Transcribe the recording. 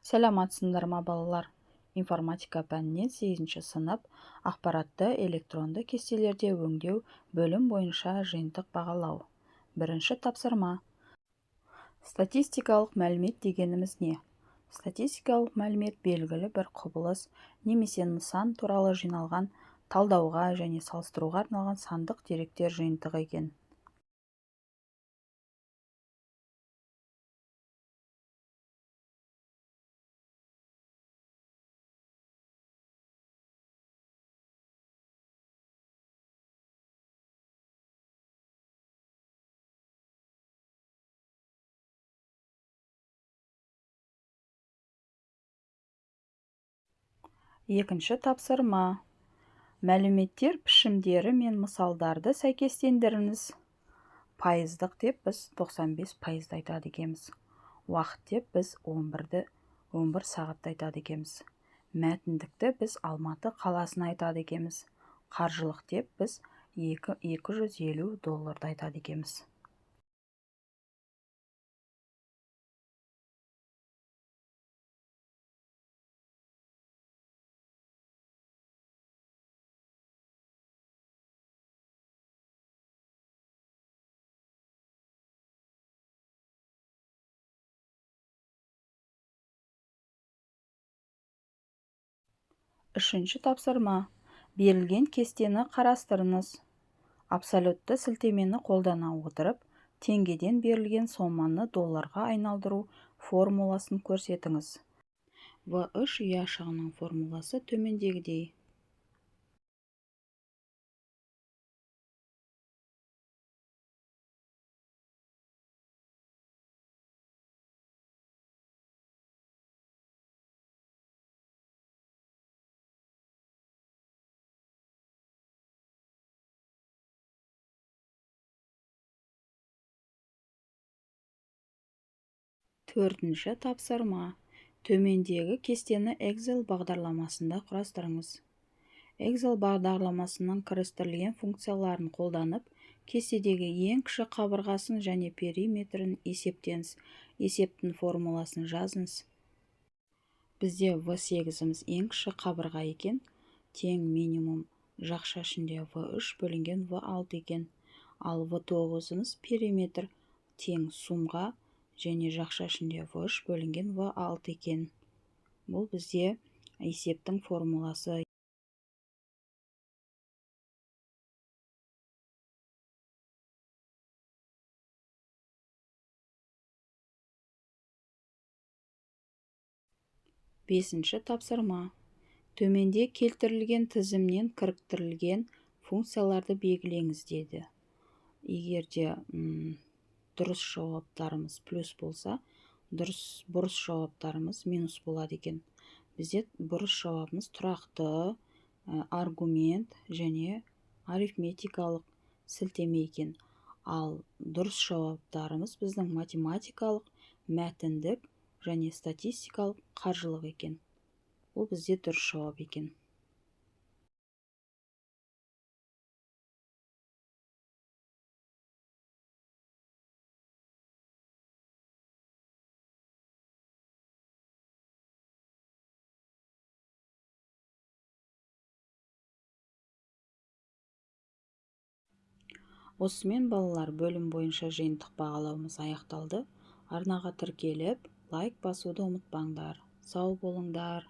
Сәламатсыңдар ма балалар? Информатика пәнінен 8-ші сынып ақпаратты электронды кестелерде өңдеу бөлім бойынша жиынтық бағалау. Бірінші тапсырма. Статистикалық мәлімет дегеніміз не? Статистикалық мәлімет белгілі бір құбылыс немесе нысан туралы жиналған талдауға және салыстыруға арналған сандық деректер жиынтығы екен. Екінші тапсырма. Мәліметтер пішімдері мен мысалдарды сәйкестендіріңіз. Пайыздық деп біз 95% айтады екенбіз. Уақыт деп біз 11 сағатты айтады екенбіз. Мәтіндікті біз Алматы қаласын айтады екенбіз. Қаржылық деп біз $250 айтады екенбіз. Үшінші тапсырма. Берілген кестені қарастырыңыз. Абсолютті сілтемені қолдана отырып, теңгеден берілген соманы долларға айналдыру формуласын көрсетіңіз. В3 ұяшығының формуласы төмендегідей. Төртінші тапсырма. Төмендегі кестені Excel бағдарламасында құрастырыңыз. Excel бағдарламасының кірістірілген функцияларын қолданып, кестедегі ең кіші қабырғасын және периметрін есептеңіз. Есептің формуласын жазыңыз. Бізде V8-іміз ең кіші қабырға екен, тең минимум жақша ішінде V3 бөлінген V6 екен. Ал V9-ымыз периметр тең сумға және жақша ішінде V3 бөлінген V6 екен. Бұл бізде есептің формуласы. Бесінші тапсырма. Төменде келтірілген тізімнен кіріктірілген функцияларды белгілеңіз деді. Егер де дұрыс жауаптарымыз плюс болса, бұрыс жауаптарымыз минус болады екен. Бізде бұрыс жауабымыз тұрақты, аргумент және арифметикалық сілтеме екен. Ал дұрыс жауаптарымыз біздің математикалық, мәтіндік және статистикалық, қаржылық екен. Бұл бізде дұрыс жауап екен. Осымен балалар, бөлім бойынша жиынтық бағалауымыз аяқталды. Арнаға тіркеліп, лайк басуды ұмытпаңдар. Сау болыңдар.